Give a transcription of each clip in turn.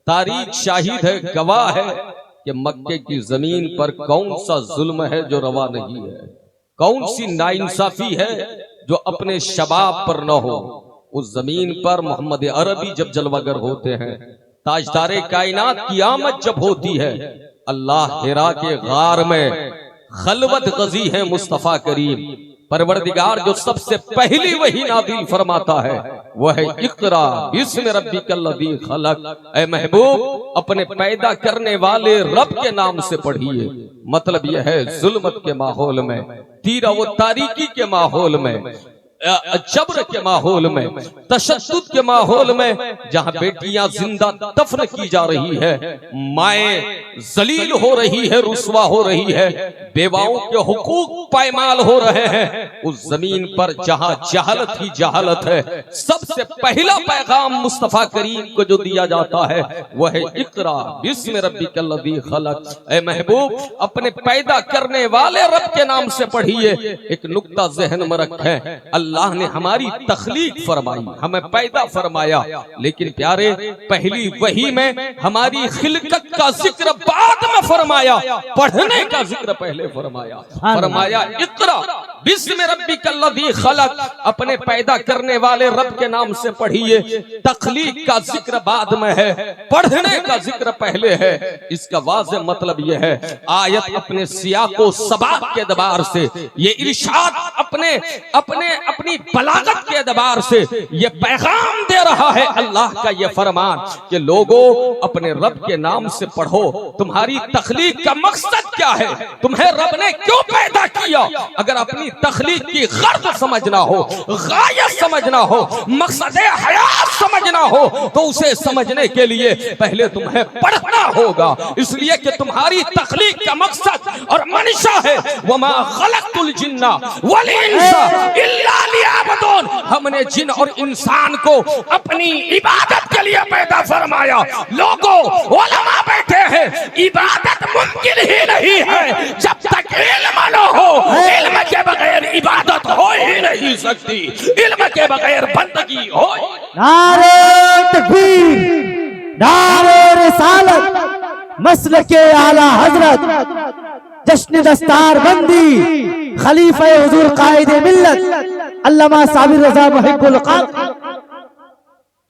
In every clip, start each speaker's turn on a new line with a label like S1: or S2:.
S1: तारीख शाहिद है, गवाह है कि मक्के की जमीन पर कौन सा जुल्म है जो रवा नहीं है, कौन सी नाइंसाफी है जो अपने शबाब पर न हो। उस जमीन पर मोहम्मद अरबी जब जलवागर होते हैं, ताजदारे कायनात की आमद जब होती है, अल्लाह हिरा के गार में खलवत गजी है मुस्तफा करीम। परवरदिगार जो सबसे पहली वही नादिल फरमाता है वह है इक़रा बिस्मि रब्बिकल्लज़ी खलक। ऐ महबूब अपने पैदा करने वाले रब के नाम से पढ़िए। मतलब यह है जुल्मत के माहौल में, तीरा व तारीकी के माहौल में, जबर के माहौल में, तशद्दुद के माहौल में, जहां बेटियां जिंदा दफन की जा रही है, माएं जलील हो रही है, रुस्वा हो रही है, बेवाओं के हुकूक पायमाल हो रहे हैं, उस जमीन पर जहां जहालत ही जहालत है, सबसे पहला पैगाम मुस्तफा करीम को जो दिया जाता है वह है इक़रा बिस्मि रब्बिकल्लज़ी खलक। ऐ महबूब अपने पैदा करने वाले रब के नाम से पढ़िए। एक नुक्ता ज़हन में रखें, अल्लाह ने हमारी तख्लीक फरमाई, हमें पैदा फरमाया, लेकिन प्यारे पहली वही में हमारी खिलकत का जिक्र बाद में फरमाया, पढ़ने का जिक्र पहले फरमाया। फरमाया इक़रा बिस्मि रब्बिकल्लज़ी खलक, अपने पैदा करने वाले रब के नाम से पढ़िए। तख्लीक का जिक्र बाद में है, पढ़ने का जिक्र पहले है। इसका वाज़ेह मतलब यह है, आयत अपने सियाको सबाक के एतबार से, ये इरशाद अपने अपने अपनी बलागत के एतबार से ये पैगाम दे रहा है अल्लाह का ये फरमान कि लोगों अपने रब के नाम से पढ़ो। तुम्हारी तख्लीक का मकसद क्या है, तुम्हें रब ने क्यों पैदा किया? अगर अपनी तख्लीक की गर्द समझना हो, गायत समझना हो, मकसद हयात समझना हो, तो उसे समझने के लिए पहले तुम्हें पढ़ना होगा। इसलिए कि तुम्हारी तख्लीक का मकसद और मंशा है वमा खलक़तुल जिन्ना वल इंसा इल्ला लियअबुदून, हमने जिन और इंसान को अपनी इबादत के लिए पैदा फरमाया। लोगों उलमा बैठे हैं, इबादत मुमकिन ही नहीं है जब तक इल्म न हो। इल्म के बगैर इबादत हो ही नहीं सकती, इल्म के बगैर बंदगी हो।
S2: नारे तकबीर, नारे रिसालत, मसलके आला हजरत, जश्न दस्तार बंदी, खलीफा हुजूर कायदे मिल्लत अल्लामा साबिर रज़ा मुहिब्बुल क़ल्ब।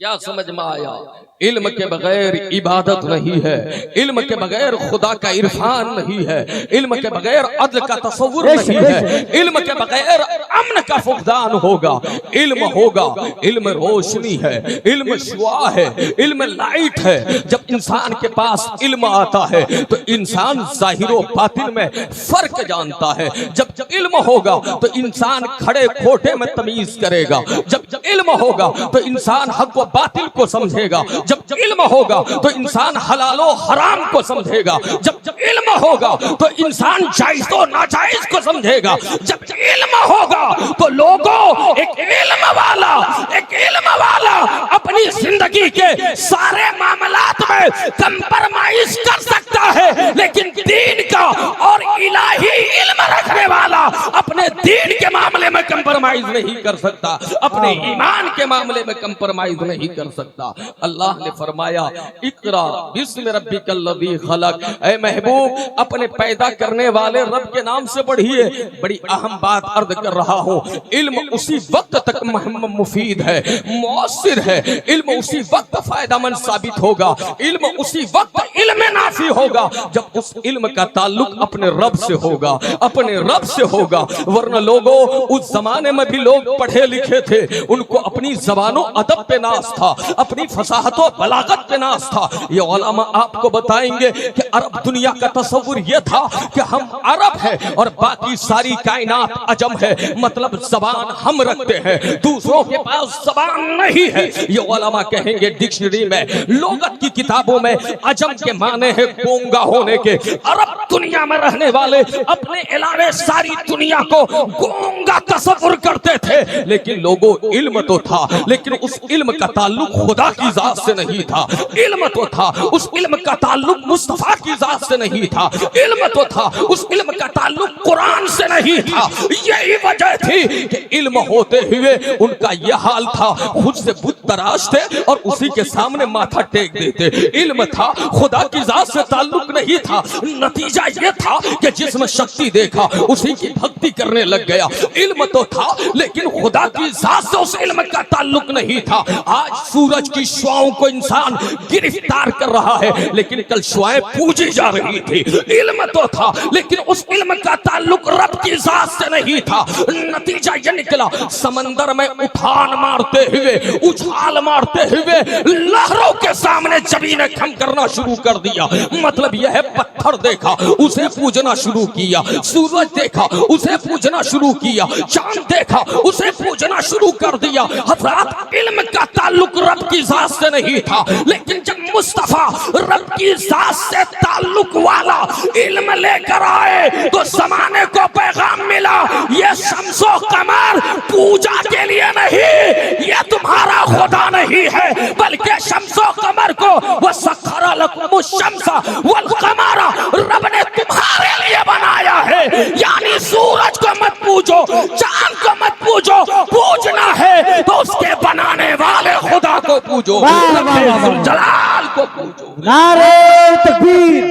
S1: क्या समझ में आया? इल्म के बगैर इबादत नहीं है, इल्म के बगैर खुदा का इरफान नहीं है, इल्म के बगैर अदल का तसव्वुर नहीं है, इल्म के बगैर अमन का फुक़दान होगा। इल्म होगा, इल्म रोशनी है, इल्म शुआ है, इल्म लाइट है। जब इंसान के पास इल्म आता है तो इंसान ज़ाहिर व बातिन में फर्क जानता है। जब इल्म होगा तो इंसान खड़े खोटे में तमीज करेगा। जब इल्म होगा तो इंसान हक व बातिल को समझेगा। जब इल्म होगा तो इंसान हलालो हराम को समझेगा। जब इल्म होगा तो इंसान जायज़ व नाजायज को समझेगा। जब इल्म होगा तो लोगों एक इल्म वाला अपनी जिंदगी के सारे मामलात में कंप्रोमाइज कर सकता है, लेकिन दीन का और इलाही इल्म रखने वाला अपने दीन के मामले में कंप्रोमाइज नहीं कर सकता, अपने ईमान के मामले में कंप्रोमाइज नहीं कर सकता। अल्लाह ने फरमाया इक़रा बिस्मि रब्बिकल्लज़ी खलक। ऐ महबूब अपने पैदा करने वाले रब के नाम से पढ़िए। बड़ी अहम बात अर्ज कर रहा हूँ, इल्म उसी वक्त तक मुफीद है, मुअस्सिर है, इल्म उसी वक्त फायदामंद साबित होगा, इल्म उसी वक्त इल्म नाफी होगा जब उस इल्म का ताल्लुक अपने रब से होगा, अपने रब से होगा। वरना लोगों उस जमाने में भी लोग पढ़े लिखे थे, उनको अपनी जबानों अदब पे नाज था, अपनी फसाहतों बलागत पे नाज था। ये उलमा आपको बताएंगे कि अरब दुनिया का तस्वुर ये था कि हम अरब हैं और बाकी सारी कायनात अजम है, मतलब जबान हम रखते हैं, दूसरों के पास जबान नहीं है। ये उलमा कहेंगे डिक्शनरी में, लोगत की किताबों में अजम के माने हैं गूंगा होने के। अरब दुनिया में रहने वाले अपने अलावे सारी दुनिया को गूंगा तसव्वुर करते थे, लेकिन लोगों इल्म तो था, लेकिन उस इल्म का ताल्लुक खुदा की जात से नहीं था। इल्म तो था, उस इल्म का ताल्लुक मुस्तफा की जात से नहीं था। इल्म तो था, उस इल्म का ताल्लुक कुरान से नहीं था। यही वजह थी कि इल्म होते हुए उनका यह हाल था, खुद से बुत तराश थे और उसी के सामने माथा टेक देते। इल्म था, खुदा की जात से ताल्लुक नहीं था। नतीजा यह था कि जिसमें शक्ति देखा उसी की भक्ति करने लग गया। इल्म तो था, लेकिन खुदा की जात से उस इल्म का ताल्लुक नहीं था। आज सूरज की शुआओं को इंसान गिरफ्तार कर रहा है, लेकिन कल शुआएं पूजी जा रही थी। इल्म तो था, लेकिन उस इल्म का ताल्लुक रब की जात से नहीं था। नतीजा यह निकला, समंदर में उफान मारते हुए, उछाल मारते हुए लहरों के सामने जमीन खम करना शुरू कर दिया। मतलब यह है, पत्थर देखा उसे पूजना शुरू किया, सूरज देखा उसे पूजना शुरू किया, चांद देखा उसे पूजना शुरू कर दिया। हज़रात, इल्म का ताल्लुक रब की जात से नहीं था, लेकिन जब मुस्तफा रब की जात से ताल्लुक वाला इल्म लेकर आए तो जमाने को पैगाम मिला, ये शम्सो कमर पूजा के लिए नहीं, ये तुम्हारा खुदा नहीं है, बल्कि शम्सो कमर को वह सखरा लकुम शम्सा वल कमरा, रब ने तुम्हारे लिए बनाया है। यानी सूरज को मत पूजो, चांद को मत पूजो, पूजना है तो उसके बनाने वाले खुदा को पूजो, जलाल को पूजो।
S2: नारे तकबीर,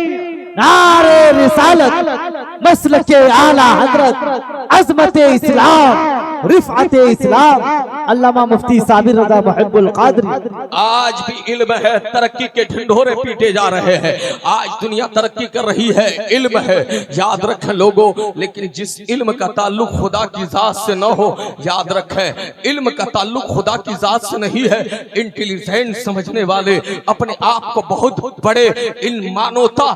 S2: नारे रिसालत, मसलके आला हजरत, अज़मत इस्लाम, रिफ़अत इस्लाम, अल्लामा मुफ्ती साबिर रज़ा मुहिब्बुल क़ादरी।
S1: आज भी इल्म है, तरक्की के ढिंढोरे पीटे जा रहे हैं। आज दुनिया तरक्की कर रही है, इल्म है, याद रखें लोगों। लेकिन जिस इल्म का ताल्लुक खुदा की जात से न हो, याद रखें इल्म का ताल्लुक खुदा की जात से नहीं है। इंटेलिजेंट समझने वाले, अपने आप को बहुत बड़े इन मानवता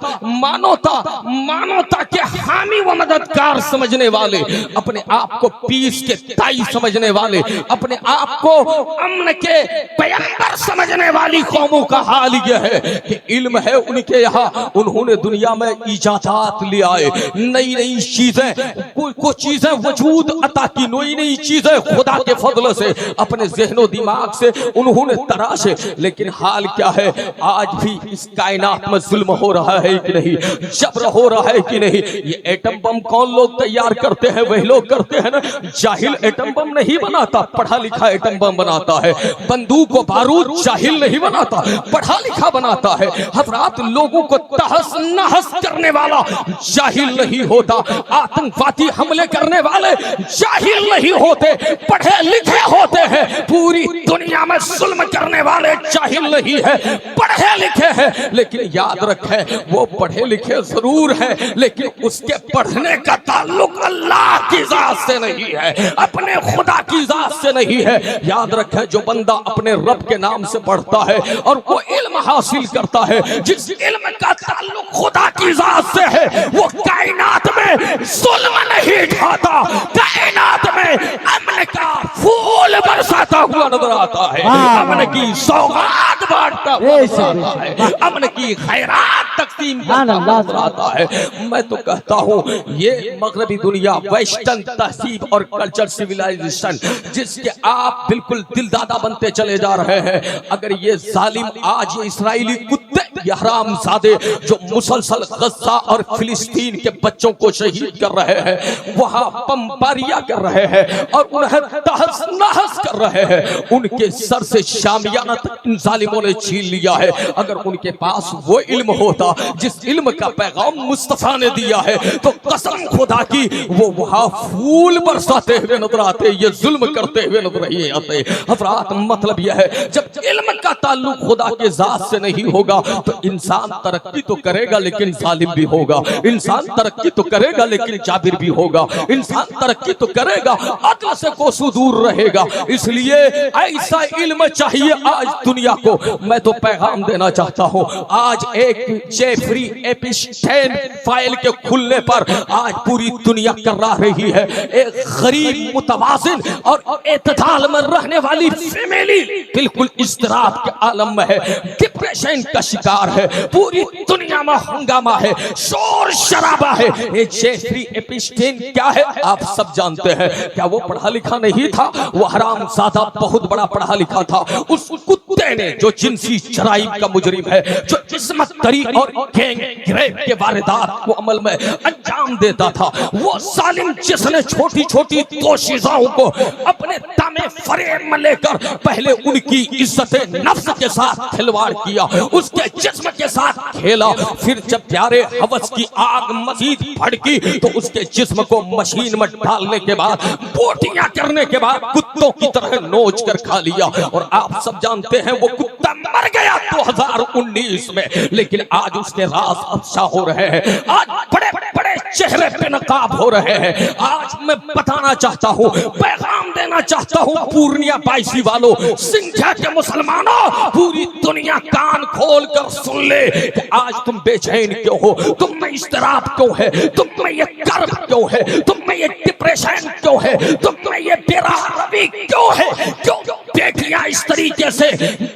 S1: के हामी व मददगार समझने वाले, अपने आप को पीस के ताई समझने वाले, अपने आप को अमन के पैगंबर समझने वाली कौमों का हाल यह है कि इल्म है उनके यहाँ, उन्होंने दुनिया में इजादात ले आए, नई नई चीजें, कुछ चीजें वजूद अता की, नई नई चीजें खुदा के फजल से अपने ज़हनो दिमाग से उन्होंने तराशे। लेकिन हाल क्या है, आज भी इस कायनात में जुल्म हो रहा है कि नहीं, जबर हो रहा है कि नहीं। ये एटम बम कौन लोग तैयार करते हैं? वही लोग करते हैं ना। जाहिल एटम बम नहीं बनाता, पढ़ा लिखा एटम बम बनाता है। बंदूक को बारूद जाहिल नहीं बनाता, पढ़ा लिखा बनाता है। हज़रात, लोगों को तहस नहस करने वाला जाहिल नहीं होता, आतंकवादी हमले करने वाले जाहिल नहीं होते, पढ़े लिखे होते हैं। पूरी दुनिया में जुल्म करने वाले जाहिल नहीं है, पढ़े लिखे हैं। लेकिन याद रखें, वो पढ़े लिखे जरूर है, लेकिन उसके पढ़ने का ताल्लुक अल्लाह की जात से नहीं है, अपने खुदा की जात से नहीं है। याद रखें, जो बंदा अपने रब के नाम से पढ़ता है और वो इल्म हासिल करता है, जिस इल्म का ताल्लुक खुदा की जात से है, वो कायनात में जुल्म नहीं ढाता, कायनात में अमन का फूल बरसाता हुआ नजर आता है, अमन की सौगात बांटता हुआ नजर आता है, अमन की खैरात तकसीम करता हुआ नजर आता है। मैं तो कहता हूँ, ये मगरबी दुनिया, वेस्टर्न तहजीब और कल्चर सिविलाइजेशन, जिसके आप बिल्कुल दिलदादा बनते चले जा रहे हैं, अगर ये जालिम आज ये इसराइली कुत्ते, ये हरामजादे जो मुसलसल गज़ा और फिलिस्तीन के बच्चों को शहीद कर रहे हैं, वहां बमबारियां कर रहे हैं और उन्हें तहस नहस कर रहे हैं, उनके सर से शामियाना तक इन जालिमों ने छीन लिया है। अगर उनके पास वो इल्म होता जिस इल्म का पैगाम मुस्तफा ने दिया है, तो कसम खुदा की वो वहां फूल बरसाते हुए नजर आते, ये जुल्म करते हुए नजर नहीं आते। हज़रात, मतलब यह है, जब इल्म का ताल्लुक खुदा के जात से नहीं होगा तो इंसान तरक्की तो करेगा लेकिन जालिम भी होगा, इंसान तरक्की तो करेगा लेकिन जाबिर भी होगा, इंसान तरक्की तो करेगा अदल से कोसों दूर रहेगा। इसलिए ऐसा इल्म चाहिए आज दुनिया को। मैं तो पैगाम देना चाहता हूं, आज एक जेफरी एपिस्टेन फाइल के खुलने पर आज पूरी दुनिया कर्रा रही है। एक गरीब, मुतवाज़िन और एतदाल में रहने वाली फैमिली बिल्कुल इज़्तिराब के आलम में है, डिप्रेशन का शिकार है, पूरी दुनिया में हंगामा है, शोर शराबा है। ये जेफरी एप्स्टीन क्या है आप सब जानते हैं। क्या वो पढ़ा लिखा नहीं था? वो हरामजादा बहुत बड़ा पढ़ा लिखा था। उस कुत्ते ने जो जिनसी जराइम का मुजरिम है, जो इस्मत तरी और गैंग रेप के वारदात को अमल में अंजाम देता था, वो जालिम जिसने छोटी छोटी दोशीज़ाओं को अपने तामे फरेब में लेकर पहले उनकी इज्जत नफ्स के साथ खिलवाड़ किया, उसके जिस्म के साथ खेला, फिर जब प्यारे हवस की आग मजीद भड़की तो उसके जिस्म को मशीन में डालने के बाद, बोटियां करने के बाद कुत्तों की तरह नोच कर खा लिया। और आप सब जानते हैं वो कुत्ता मर गया 2019 में, लेकिन आज उसके राज अफशा हो रहे हैं। आज बड़े बड़े चेहरे पे नकाब हो रहे हैं। आज मैं बताना चाहता हूँ, पैगाम देना चाहता हूँ पूर्णिया बाईसी वालों, सिंधिया के मुसलमानों, पूरी दुनिया कान खोल कर सुन ले कि आज तुम बेचैन क्यों हो, तुम में इस्तिराब क्यों है, तुम में ये कर्ब क्यों है, तुम में ये डिप्रेशन क्यों है, तुम में ये बेराहवी क्यों है, क्यों बेटियां इस तरीके से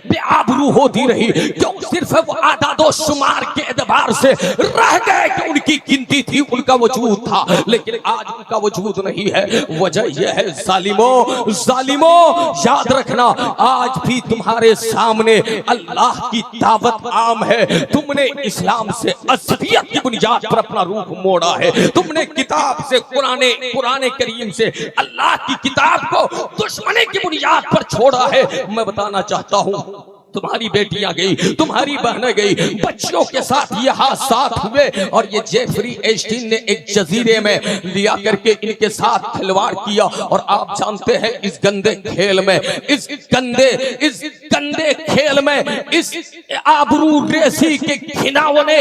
S1: बेआबरू होती रही, क्यों सिर्फ वो आदादो शुमार के एतबार से रह गए कि उनकी गिनती थी, उनका वजूद था, लेकिन आज उनका वजूद नहीं है। वजह यह है जालिमों, जालिमों याद रखना, आज भी तुम्हारे सामने अल्लाह की दावत आम है। तुमने इस्लाम से असलियत की बुनियाद पर अपना रूख मोड़ा है। तुमने किताब से कुरान करीम से अल्लाह की किताब को दुश्मनी की बुनियाद पर छोड़ा है। मैं बताना चाहता हूँ, तुम्हारी बेटियां गई, तुम्हारी बहनें गई, बच्चियों के साथ ये हादसात हुए, और ये जेफरी एप्स्टीन ने एक जजीरे में लिया करके इनके साथ खिलवाड़ किया। और आप जानते हैं इस गंदे खेल में, इस गंदे खेल में, इस आबरू रेसी के घिनौने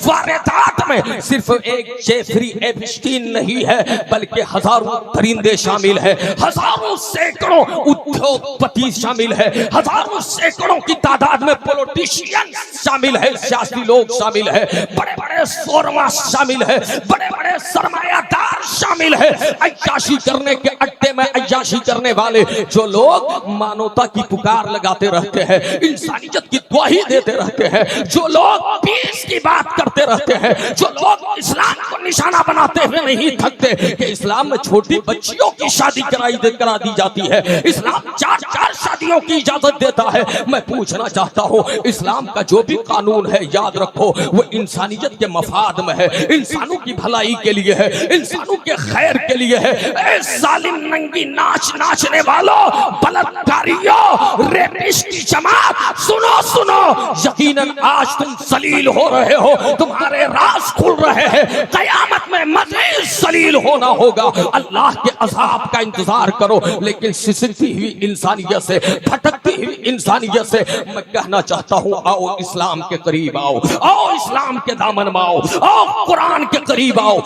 S1: वारदात में सिर्फ एक जेफरी एप्स्टीन नहीं है, बल्कि हजारों परिंदे शामिल है, हजारों सैकड़ों उद्योगपति शामिल है, हजारों सैकड़ों की तादाद में पॉलिटिशियन शामिल है, सियासी लोग शामिल है, बड़े बड़े शोरमा शामिल है, बड़े बड़े सरमायादार शामिल है। अय्याशी करने के अड्डे में अय्याशी करने वाले जो लोग मानवता की पुकार लगाते रहते हैं, इंसानियत की दुआही देते रहते हैं, जो लोग पीस की बात करते रहते हैं, जो लोग इस्लाम को निशाना बनाते हुए नहीं थकते कि इस्लाम में छोटी बच्चियों की शादी करा दी जाती है, इस्लाम 4 शादियों की इजाजत देता है। मैं पूछना चाहता हूँ, इस्लाम का जो भी कानून है याद रखो वो इंसानियत के मफाद में है, इंसानों की भलाई के लिए है, इंसानों के खैर के लिए है। ए जालिम नंगी नाचने वालों, बलात्कारियों, रेपिस्ट की जमात, सुनो, यकीनन आज तुम जलील हो रहे हो, तुम्हारे राज खुल रहे हैं, कयामत में मज़ीद जलील होना होगा। अल्लाह के अज़ाब का इंतजार करो, लेकिन सिसकती हुई इंसानियत से, भटकती हुई इंसानियत से मैं कहना चाहता हूँ, आओ इस्लाम के करीब आओ, आओ इस्लाम के दामन में आओ कुरान के करीब आओ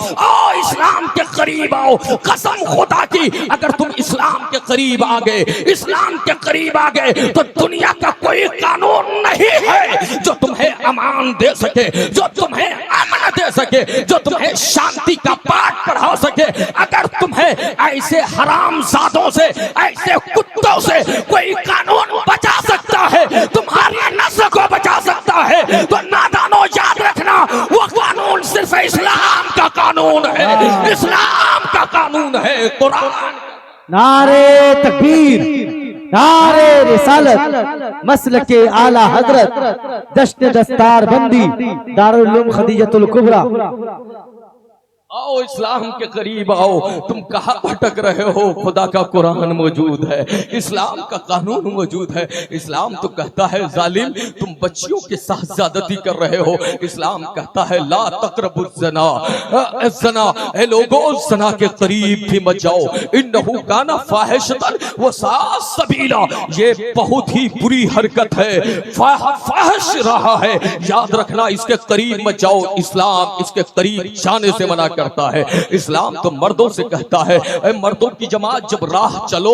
S1: इस्लाम के करीब आओ। कसम खुदा की, अगर तुम इस्लाम के करीब आ गए, इस्लाम के करीब आ गए, तो दुनिया का कोई कानून नहीं है जो तुम्हें अमान दे सके, जो तुम्हें अमन दे सके, जो तुम्हें शांति का पाठ पढ़ा सके। अगर तुम्हें ऐसे हरामजादों से, ऐसे कुत्तों से कोई कानून बचा सकता है, तुम्हारी नस्ल को बचा सकता है, तो नादानो याद रखना, वो कानून सिर्फ इस्लाम का कानून है, इस्लाम का कानून है, कुरान।
S2: नारे तकबीर, नारे रिसालत, मसलके आला हजरत, जश्न दस्तार बंदी, दारुल उलूम खदीजतुल कुबरा।
S1: आओ इस्लाम के करीब आओ। तुम कहाँ भटक रहे हो? खुदा का कुरान मौजूद है, इस्लाम का कानून मौजूद है। इस्लाम तो कहता है जालिम तुम बच्चियों के साथ ज्यादती कर रहे हो। इस्लाम कहता है ला तक़रबुज़ ज़ना, ए लोगों ज़ना के करीब भी मत जाओ, इन्नहु काना फ़ाहिशतन व साअ सबीला, ये बहुत ही बुरी हरकत है, फाहिश रहा है, याद रखना, इसके करीब मत जाओ। इस्लाम इसके करीब जाने से मना करता है। इस्लाम तो मर्दों से कहता है, ऐ मर्दों की जमात जब राह चलो,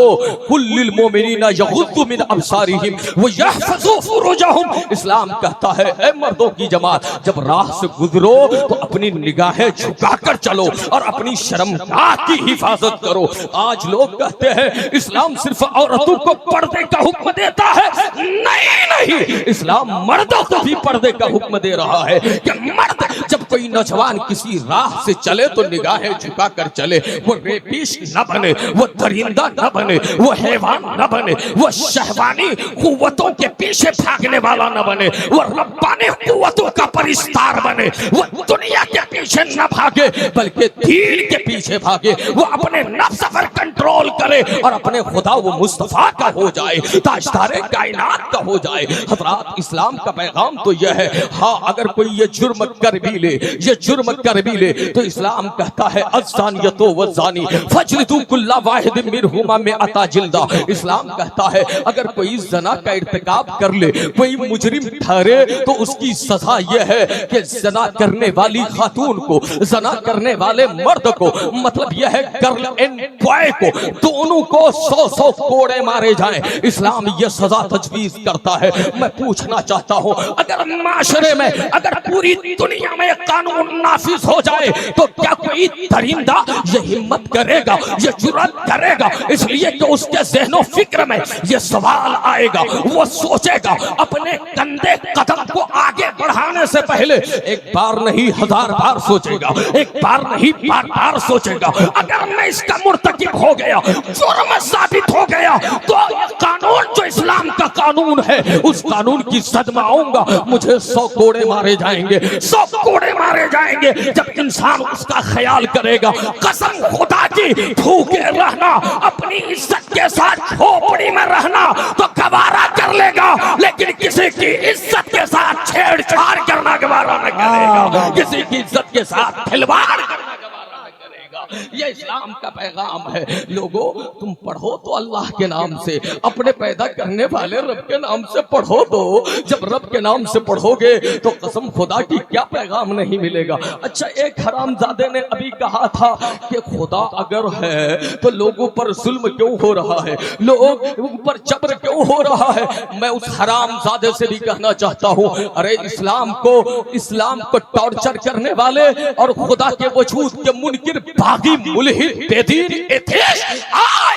S1: कुल्लिल मोमिनीना यग़ुद्दू मिन अब्सारिहिम व यहफ़ज़ू फुरूजहुम। इस्लाम कहता है ऐ मर्दों की जमात जब राह से गुजरो तो अपनी निगाहें झुकाकर चलो और अपनी शर्मगाह की हिफाजत करो। आज लोग कहते हैं इस्लाम सिर्फ औरतों को पर्दे का हुक्म देता है। नहीं, इस्लाम मर्दों को भी पर्दे का हुक्म दे रहा है कि मर्द जब कोई नौजवान किसी राह से चले तो निगाहें झुका कर चले। वो रेपिश न बने, वो दरिंदा न बने, वो हैवान न बने, वो शहवानी कुव्वतों के पीछे भागने वाला न बने, वो रब्बानी कुव्वतों का परिस्तार बने। वो दुनिया के पीछे न भागे बल्कि दीन के पीछे भागे। वो अपने नफ्स पर कंट्रोल करे और अपने खुदा वो मुस्तफा का हो जाए, ताजदारे कायनात का हो जाए। हज़रात, इस्लाम का पैगाम तो यह है, हाँ अगर कोई ये जुर्म कर भी ले, ये जुर्म कर भी ले तो इस्लाम कहता है अज़्ज़ानियतु वज़्ज़ानी फज्लिदू कुल्ला वाहिद मिनहुमा मिअता जिल्दा। इस्लाम कहता है अगर कोई ज़ना का इर्तिकाब कर ले, कोई मुजरिम ठहरे तो उसकी सजा यह है कि ज़ना करने वाली खातून को, ज़ना करने वाले मर्द को, मतलब यह है गर्ल एंड बॉय को, दोनों को 100-100 कोड़े मारे जाएं। इस्लाम यह सजा तजवीज करता है। मैं पूछना चाहता हूं, अगर माशरे में, अगर पूरी दुनिया में कानून नाफिज हो जाए तो क्या कोई दरिंदा ये हिम्मत करेगा, ये जुर्रत करेगा? इसलिए कि उसके ज़हनो फिक्र में ये सवाल आएगा, वो सोचेगा अपने गंदे कदम को आगे बढ़ाने से पहले एक बार नहीं 1000 बार सोचेगा, एक बार नहीं बार सोचेगा। अगर मैं इसका मुर्तकिब हो गया, जुर्म साबित हो गया, तो कानून जो इस्लाम का कानून है उस कानून की सद में आऊंगा, मुझे 100 कोड़े मारे जाएंगे, 100 कोड़े मारे जाएंगे। जब इंसान उसका ख्याल करेगा, कसम खुदा की, भूखे रहना, अपनी इज्जत के साथ झोपड़ी में रहना तो गवारा कर लेगा, लेकिन किसी की इज्जत के साथ छेड़छाड़ करना गवारा न करेगा, किसी की इज्जत के साथ खिलवाड़ करना गवारा न करेगा। ये इस्लाम का पैगाम है। लोगों, तुम पढ़ो तो अल्लाह के नाम से, अपने पैदा करने वाले रब के नाम से पढ़ो। तो जब रब के नाम से पढ़ोगे तो कसम खुदा की क्या पैगाम नहीं मिलेगा। अच्छा, एक हरामजादे ने अभी कहा था कि खुदा अगर है तो लोगों पर जुल्म क्यों हो रहा है, लोगों पर जबर क्यों हो रहा है? मैं उस हरामजादे से भी कहना चाहता हूँ, अरे इस्लाम को टॉर्चर करने वाले और खुदा के वजूद के मुनकिर बागी मुल्हिद बेदीन एथेइस्ट,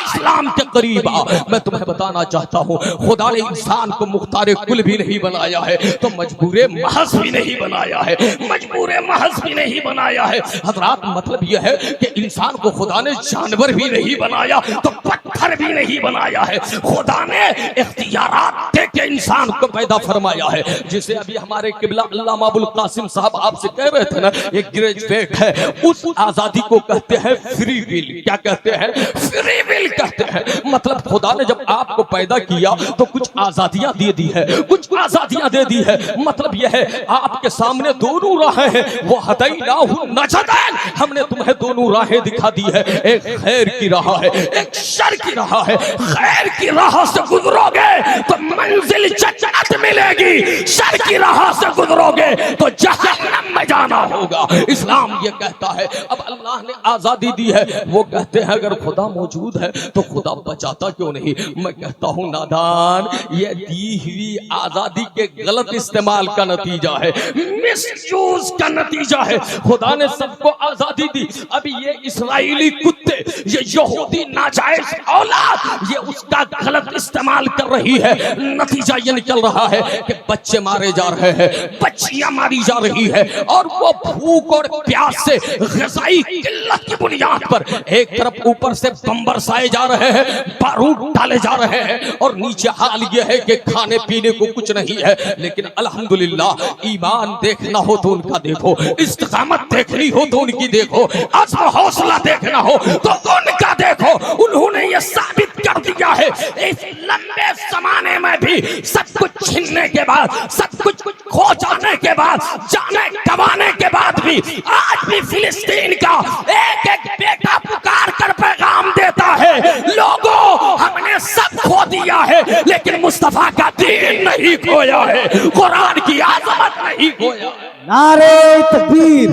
S1: इस्लाम के करीब आ। मैं तुम्हें बताना चाहता हूँ, खुदा ने इंसान को मुख्तारे कुल भी नहीं बनाया है तो मजबूरे महज भी नहीं बनाया है, मजबूरे महज भी नहीं बनाया है। हजरात, मतलब यह है कि इंसान को खुदा ने जानवर भी नहीं बनाया तो पत्थर भी नहीं बनाया है। खुदा ने इख्तियारात दे के इंसान को पैदा फरमाया है। जिसे अभी हमारे किबला अल्लामा अबुल कासिम साहब आपसे कह रहे थे ना, एक ग्रेजुएट है, उस आजादी को कहते हैं फ्री विल। क्या कहते हैं? फ्री विल कहते हैं। मतलब खुदा ने जब आपको पैदा किया तो कुछ आजादियां दे दी है, कुछ आजादियां दे दी है। मतलब यह है आपके सामने दोनों राहें हैं, वो हदैनाहु नजदैन, हमने तुम्हें दोनों राहें दिखा दी है। एक खैर की राह है, एक शर की राह है। खैर की राह से गुजरोगे तो मंजिल जन्नत मिलेगी, शर की राह से गुजरोगे तो जहन्नम में जाना होगा। इस्लाम ये कहता है। अब अल्लाह ने आजादी दी है, वो कहते हैं अगर खुदा मौजूद है तो खुदा बचाता क्यों नहीं? मैं कहता हूं नादान, ये दी हुई आजादी के गलत इस्तेमाल का नतीजा है, मिसयूज का नतीजा है। खुदा ने सबको आजादी दी, अभी ये इस्राएली कुत्ते, ये यहूदी नाजायज औलाद, ये उसका गलत इस्तेमाल कर रही है। नतीजा ये निकल रहा है कि बच्चे मारे जा रहे हैं, बच्चियां मारी जा रही है, और वो भूख और प्यास से ग़िज़ाई किल्लत की बुनियाद पर एक तरफ ऊपर से बम बरसाए जा रहे हैं, बारूद डाले जा रहे हैं, और नीचे हाल ये है कि खाने पीने को कुछ नहीं है। लेकिन अल्हम्दुलिल्लाह, ईमान देखना हो तो उनका देखो, इस्तिकामत देखनी हो तो उनकी देखो, अज़्म हौसला देखना हो तो उनका देखो। उन्होंने ये साबित कर दिया है, इस लंबे जमाने में भी सब कुछ छीनने के बाद, सब कुछ खो जाने के बाद, जाने गंवाने के बाद भी आज भी फिलिस्तीन का एक एक बेटा पुकार कर पैगाम देता है, लोगों हमने सब खो दिया है लेकिन मुस्तफा का दीन नहीं खोया है, कुरान की आज़मत नहीं खोया।
S2: नारे तकबीर,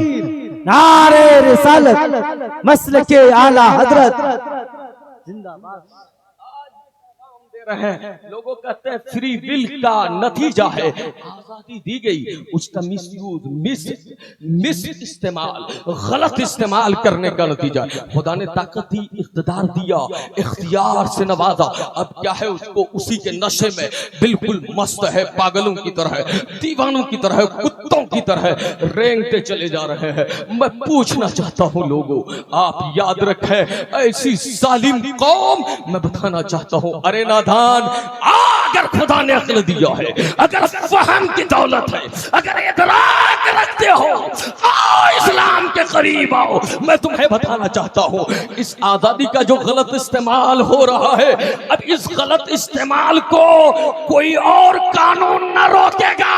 S2: नारे रिसालत, मसलके आला हजरत जिंदाबाद।
S1: रहे हैं। लोगों कहते हैं फ्री विल का नतीजा है, आजादी दी गई, उसका मिस इस्तेमाल, गलत इस्तेमाल करने का नतीजा। खुदा ने ताकत दी, इख्तियार दिया, इख्तियार से नवाजा, अब क्या है उसको उसी के नशे में बिल्कुल मस्त है, पागलों की तरह, दीवानों की तरह, कुत्तों की तरह रेंगते चले जा रहे हैं। मैं पूछना चाहता हूं लोगों, आप याद रखें, ऐसी जालिम कौम, मैं बताना चाहता हूं, अरे नादान, अगर खुदा ने अक्ल दिया है, अगर फहम की दौलत है, अगर इदराक रखते हो, आओ इस्लाम के करीब आओ। मैं तुम्हें बताना चाहता हूं, इस आजादी का जो गलत इस्तेमाल हो रहा है, अब इस गलत इस्तेमाल को कोई और कानून न रोकेगा।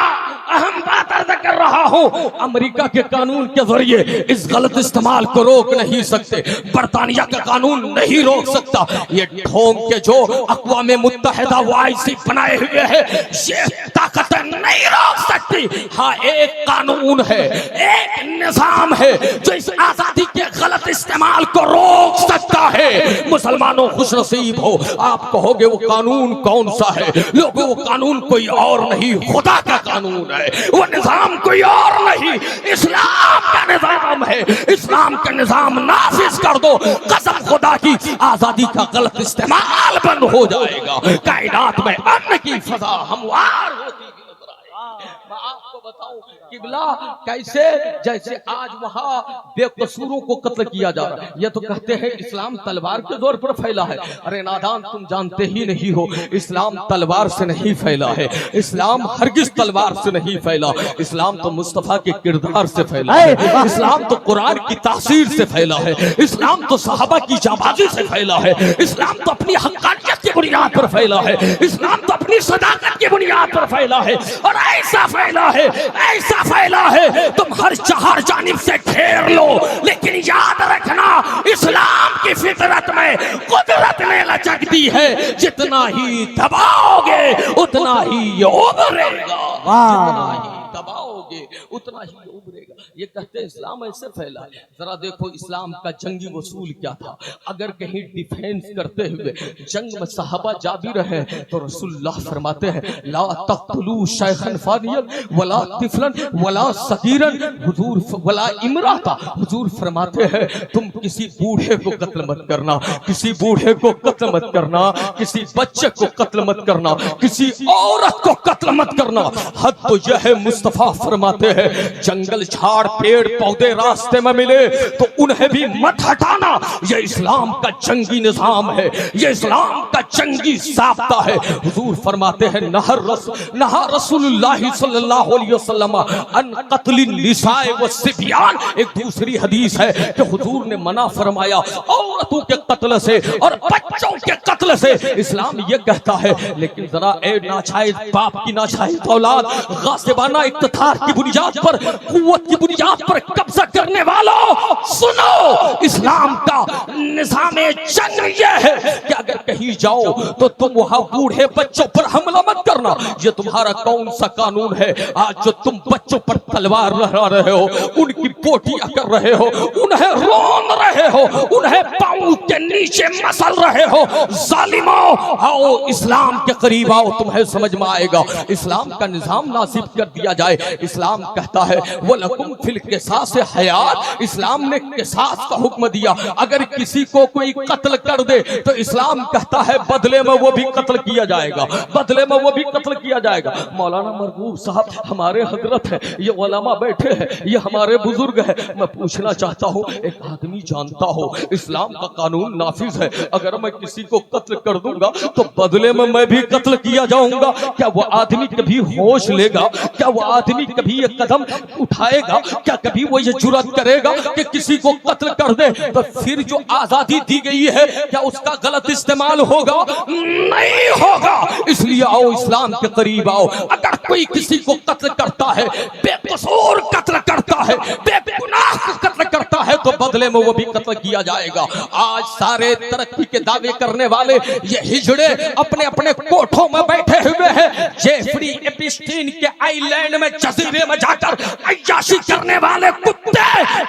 S1: अहम बात अर्ज कर रहा हूं, अमेरिका के कानून के जरिए इस गलत इस्तेमाल को रोक नहीं सकते, बरतानिया का कानून नहीं रोक सकता, ये ढोंग के जो अक़वाम मुत्तहिदा वाइसी बनाए हुए हैं, ये ताकत नहीं रोक सकती। हाँ, एक कानून है, एक निजाम है जो इस आजादी के गलत इस्तेमाल को रोक सकता है। मुसलमानों खुश नसीब हो, आप कहोगे वो कानून कौन सा है? लोगों, वो कानून कोई और नहीं, खुदा का कानून है, वो निजाम कोई और नहीं, इस्लाम का निजाम है। इस्लाम का निजाम नाफिज कर दो, कसम खुदा की, आजादी का गलत इस्तेमाल बंद हो जाएगा। कायनात में अन्न की फजा हमवार होती नजर आएगी। मैं आपको बताऊं किबला कैसे, जैसे आज वहां बेकसूरों को कत्ल किया जा रहा है। ये तो कहते हैं इस्लाम तलवार के जोर पर फैला है। अरे नादान, तुम जानते ही नहीं हो, इस्लाम तलवार से नहीं फैला है, इस्लाम हरगिज तलवार से नहीं फैला, इस्लाम तो मुस्तफा के किरदार से फैला है, इस्लाम तो कुरान की तासीर से फैला है, इस्लाम तो सहाबा की जाबाजी से फैला है, इस्लाम तो अपनी हक़ानियत की बुनियाद पर फैला है, इस्लाम तो अपनी सदाकत की बुनियाद पर फैला है। और ऐसा फैला है, ऐसा फैला है, तुम हर चार जानिब से घेर लो, लेकिन याद रखना, इस्लाम की फितरत में कुदरत ने लचक दी है, जितना ही दबाओगे उतना ही उभरेगा, जितना ही दबाओगे उतना ही उभरेगा। ये कहते हैं इस्लाम ऐसे फैला है। जरा देखो इस्लाम का जंगी वसूल क्या था। अगर कहीं डिफेंस करते हुए जंग में सहाबा जा भी रहे तो रसूलुल्लाह फरमाते हैं, ला तक़तुलू शैखन फानियन वला तिफलन वला सगीरन, हुजूर वला इमराता, हुजूर फरमाते हैं तुम किसी बूढ़े को कत्ल मत करना, किसी बूढ़े को कत्ल मत करना, किसी बच्चे को कत्ल मत करना, किसी औरत को कत्ल मत करना। हद तो यह है, मुस्तफा फरमाते हैं जंगल झाड़ पेड़ पौधे रास्ते में मिले तो उन्हें भी मत हटाना। यह इस्लाम का जंगी निजाम है, यह इस्लाम का जंगी साबता है। हुजूर फरमाते हैं नहा रसूलुल्लाह सल्लल्लाहु अलैहि वसल्लम अन क़त्लिन निसाए व सिबियान। एक दूसरी हदीस है कि हुजूर ने मना फरमाया औरतों के कत्ल से और बच्चों के कत्ल से। इस्लाम ये कहता है, लेकिन जरा ए नाजायज बाप की नाजायज औलाद, गासिबाना इक़्तिदार की बुनियाद पर, कुव्वत की बुनियाद पर कब्जा करने वालों, सुनो, इस्लाम का निज़ामे जंग यह है कि अगर कहीं जाओ तो तुम वहां बूढ़े बच्चों पर हमला मत करना। ये तुम्हारा कौन सा कानून है आज जो तुम बच्चों पर तलवार लहरा रहे हो, उनकी पोटियां कर रहे हो, उन्हें रोन रहे हो, उन्हें पांव के नीचे मसल रहे हो? जालिमों, आओ इस्लाम के करीब आओ, तुम्हें समझ में आएगा। इस्लाम का निजाम नासिब कर दिया जाए। इस्लाम कहता है वलकुम फिल क़िसास हयात, इस्लाम ने क़िसास का हुक्म दिया। अगर किसी को कोई कत्ल कर दे तो इस्लाम कहता है बदले में वो भी कत्ल किया जाएगा, बदले में वो भी कत्ल किया जाएगा। मौलाना मरगूब साहब हमारे हजरत है, ये उलमा बैठे हैं, ये हमारे बुजुर्ग है। मैं पूछना चाहता हूँ, एक आदमी जानता हो इस्लाम का कानून नाफिज है, अगर मैं किसी को कत्ल कर दूंगा तो बदले में मैं भी कत्ल किया जाऊंगा, क्या वो आदमी कभी होश लेगा? क्या वो आदमी कभी ये कदम उठाएगा? क्या कभी वो ये जुर्रत करेगा कि किसी को कत्ल कर दे? तो फिर जो आजादी दी गई है क्या उसका गलत इस्तेमाल होगा? नहीं होगा। इसलिए आओ इस्लाम के करीब आओ। अगर कोई किसी को कत्ल करता है, बेकसूर कत्ल करता है, बेगुनाह लाख कत्ल करता है तो बदले में वो भी कत्ल किया जाएगा। आज सारे तरक्की के दावे करने वाले ये हिजड़े अपने अपने कोठों में बैठे हुए हैं। जेफरी एपिस्टीन के आइलैंड में जजीरे में जाकर अय्याशी करने वाले कुत्ते,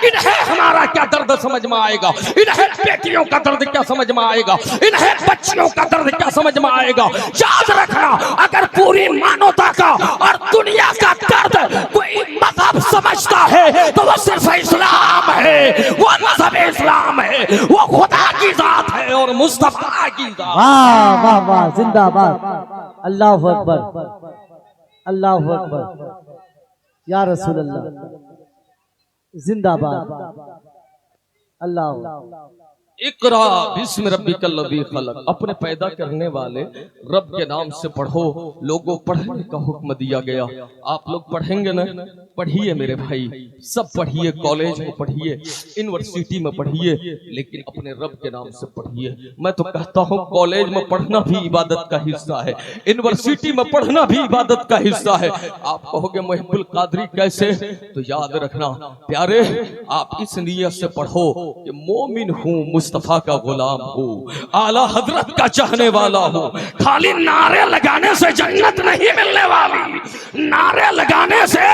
S1: इन्हें हमारा क्या दर्द समझ में आएगा? इन्हें बेटियों का दर्द क्या समझ में आएगा? इन्हें बच्चियों का दर्द क्या समझ में आएगा? याद रखना, अगर पूरी मानवता का और दुनिया का दर्द कोई मजहब समझता है तो वो सिर्फ इस्लाम है, वो मजहब इस्लाम है, वो खुदा की जात है और मुस्तफा की जात।
S2: वाह वाह वाह, जिंदाबाद, अल्लाह अकबर, अल्लाह अकबर, या रसूल अल्लाह, जिंदाबाद, अल्लाह।
S1: इकरा बिस्म रब्बिकल लज़ी खलक, अपने पैदा करने वाले रब के नाम से पढ़ो। लोगों पढ़ने का हुक्म दिया गया। आप लोग पढ़ेंगे ना? पढ़िए मेरे भाई, सब पढ़िए, कॉलेज में पढ़िए, यूनिवर्सिटी में पढ़िए, लेकिन अपने रब के नाम से पढ़िए। मैं तो कहता हूँ कॉलेज में पढ़ना भी इबादत का हिस्सा है, यूनिवर्सिटी में पढ़ना भी इबादत का हिस्सा है। आप कहोगे मुहिब्बुल कादरी कैसे? तो याद रखना प्यारे, आप इस नियत से पढ़ो कि मोमिन हूँ, मुस्तफा का गुलाम हूँ, आला हजरत का चाहने वाला हूँ। खाली नारे लगाने से जन्नत नहीं मिलने वाली, नारे लगाने से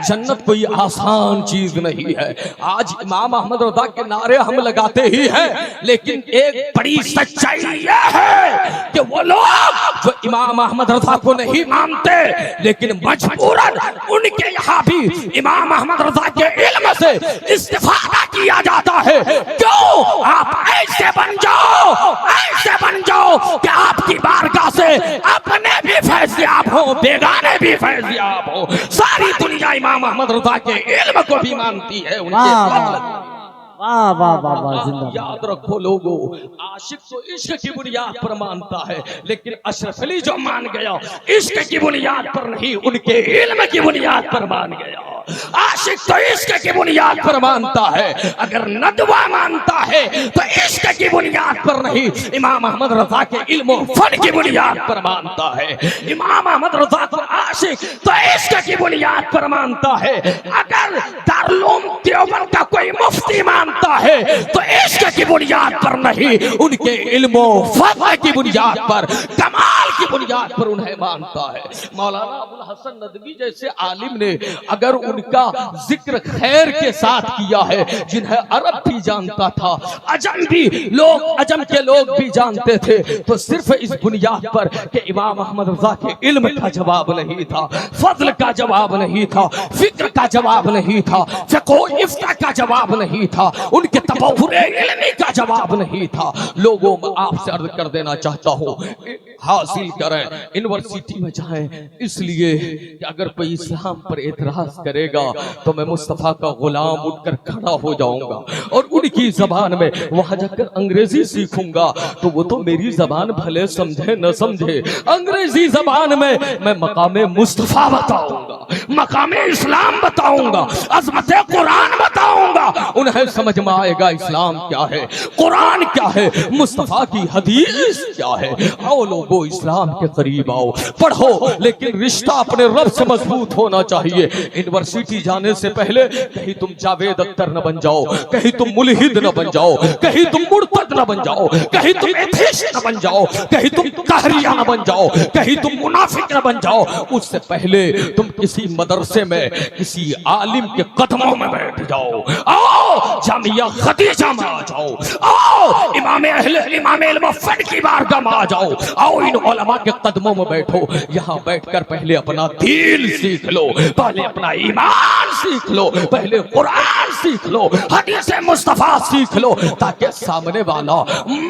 S1: जन्नत कोई आसान चीज नहीं है। आज इमाम अहमद रज़ा के नारे हम लगाते ही हैं, लेकिन एक बड़ी सच्चाई यह है कि वो लोग जो इमाम अहमद रज़ा को नहीं मानते, लेकिन मजबूरन उनके यहाँ भी इमाम अहमद रज़ा के इल्म से इस्तिफादा किया जाता है। क्यों? आप ऐसे बन जाओ, ऐसे बन जाओ कि आपकी बारगाह से अपने भी फैज़याब हो, बेगाने भी फैज़याब हो। सारी दुनिया इमाम अहमद रज़ा के इल्म को भी मानती है, उनके
S2: वाह वाह वाह वाह, जिंदाबाद।
S1: याद रखो लोगों, आशिक तो इश्क की बुनियाद पर मानता है, लेकिन अशरफ अली जो मान गया इश्क की बुनियाद पर नहीं, उनके इल्म की बुनियाद पर मान गया। आशिक तो इश्क की बुनियाद पर मानता है, अगर नदवा मानता है तो इश्क की बुनियाद पर नहीं, इमाम अहमद रज़ा के इल्म फन की बुनियाद पर मानता है। इमाम अहमद रज़ा को आशिक तो इश्क की बुनियाद पर मानता है। अगर दारुल देवबंद का कोई मुफ्ती मानता है तो इश्क की बुनियाद पर नहीं, उनके इल्म फन की बुनियाद पर, कमाल की बुनियाद पर उन्हें मानता है। मौलाना अबुल हसन नदवी जैसे आलिम ने अगर उनका जिक्र खैर के साथ किया है, जिन्हें अरब भी जानता था, अजम भी लोग, अजम के लोग भी जानते थे, तो सिर्फ इस बुनियाद पर कि इमाम अहमद रज़ा के इल्म का जवाब नहीं था, फजल का जवाब नहीं था, फिक्र का जवाब नहीं था, फ़िक़्ह इफ्ता का जवाब नहीं था, उनके तबव्वुरे इल्मी का जवाब नहीं था। लोगों में आपसे अर्ज कर देना चाहता हूँ, हासिल करें, यूनिवर्सिटी में जाएं, इसलिए कि अगर कोई इस्लाम पर एतराज करेगा तो मैं मुस्तफा का गुलाम उठकर खड़ा हो जाऊंगा और उनकी जबान में वहां जाकर अंग्रेजी सीखूंगा, तो वो तो मेरी जबान भले समझे न समझे, अंग्रेजी जबान में मैं मकामे मुस्तफा बताऊंगा, मकामे इस्लाम बताऊंगा, अज़मते कुरान बताऊंगा। उन्हें समझ में आएगा इस्लाम क्या है, कुरान क्या है, मुस्तफा की हदीस क्या है। आओ लोगों, इस्लाम के करीब आओ, पढ़ो, लेकिन रिश्ता अपने रब से मजबूत होना चाहिए। यूनिवर्सिटी जाने से पहले कहीं तुम जावेद अख्तर न बन जाओ, कहीं तुम मुल्हिद न बन जाओ, कहीं तुम मुर्तद न बन जाओ, कहीं तुम एथीस्ट न बन जाओ, कहीं तुम कहरिया न बन जाओ, कहीं तुम मुनाफिक न बन जाओ। उससे पहले तुम किसी मदरसे में किसी आलिम के कदमों में बैठ जाओ। आओ जामिया खदीजा में आ जाओ, आओ इमाम इल्म फन की बारगाह में आ जाओ, आओ इन उलमा के कदमों में बैठो। यहाँ बैठकर पहले अपना दीन सीख लो, पहले अपना ईमान सीख लो, पहले कुरान सीख लो, हदीस मुस्तफा सीख लो, ताकि सामने वाला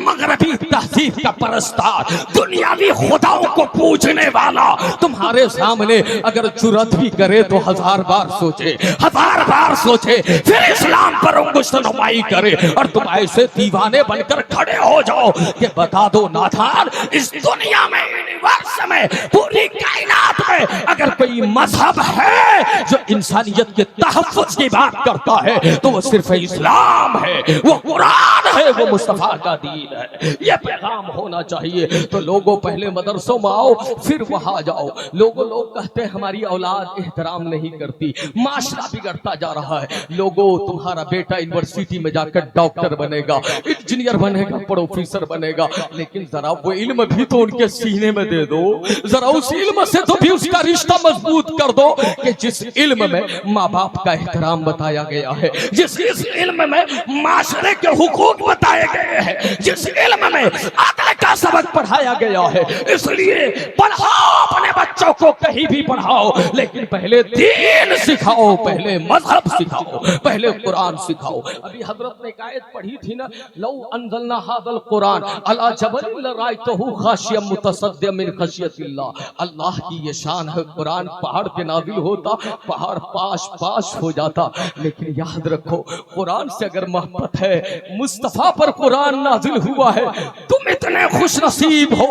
S1: मगरबी तहजीब का परस्तार, दुनियावी खुदाओं को पूजने वाला तुम्हारे सामने अगर जुर्रत भी करे तो 1000 बार सोचे, 1000 बार सोचे, फिर इस्लाम पर अंगुष्ठनुमाई करे और तुम ऐसे दीवाने बनकर खड़े हो जाओ कि बता दो नाथान, इस दुनिया में, यूनिवर्स में, पूरी कायनात में है अगर कोई मजहब है जो इंसानियत के तहफ्फुज़ की बात करता है तो वो सिर्फ इस्लाम है, वो कुरान है, वो मुस्तफा का दीन है। ये पैगाम होना चाहिए। तो लोगों पहले मदरसों में आओ फिर वहां जाओ। लोग कहते हैं हमारी औलाद एहतराम नहीं करती, माशरा बिगड़ता जा रहा है। लोगों तुम्हारा बेटा यूनिवर्सिटी में जाकर डॉक्टर बनेगा, इंजीनियर बनेगा, प्रोफेसर बनेगा, लेकिन जरा वो इल्म भी तो उनके सीने में दे दो, जरा उस इल्म से तो भी उसका रिश्ता मजबूत कर दो कि जिस इल्म में माँ बाप का एहतराम बताया गया है, जिस इल्म में माशरे के हुकूक बताए गए हैं, जिस इल्म में अदल का सबक पढ़ाया गया है। इसलिए पढ़ाओ अपने बच्चों को, कहीं भी पढ़ाओ, लेकिन पहले दीन सिखाओ, पहले मजहब सिखाओ, पहले कुरान सिखाओ। अभी हजरत ने एक आयत पढ़ी थी ना, लौ अंज़लना हाज़ल कुरान अला जबल लरायतहु खाशियम मुतसद्दिम मिन खशियतिल्लाह। अल्लाह की ये शान है, कुरान पहाड़ पे नाजिल होता, पहाड़ पास पास हो जाता। लेकिन याद रखो, कुरान से अगर मोहब्बत है, मुस्तफा पर कुरान नाजिल हुआ है, तुम इतने खुश नसीब हो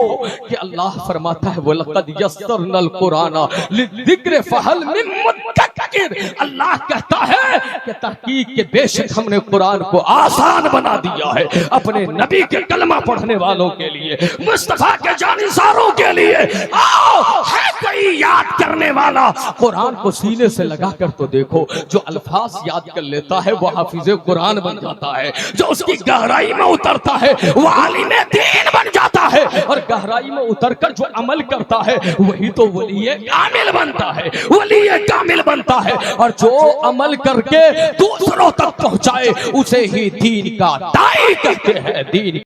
S1: कि अल्लाह फरमाता है वलक़द यस्सरनल कुराना लिज़िक्र फहल मिन मुद्दकिर। अल्लाह कहता है कि तहकीक के बेशक हमने कुरान को आसान बना दिया है अपने नबी के कलमा पढ़ने वालों के लिए, मुस्तफा के जानिसारों के लिए। आओ, है कोई याद करने वाला? कुरान को सीने से लगाकर तो देखो, जो अल्फाज याद कर लेता है वो हाफिज़े कुरान बन जाता है, जो उसकी गहराई में उतरता है वो आलिम दीन बन जाता है, और गहराई में उतरकर जो अमल करता है वही तो वली कामिल बनता है, वली कामिल बनता है। और जो अमल करके दूसरों तक पहुंचाए उसे ही दीन का दाई कहते हैं। दीन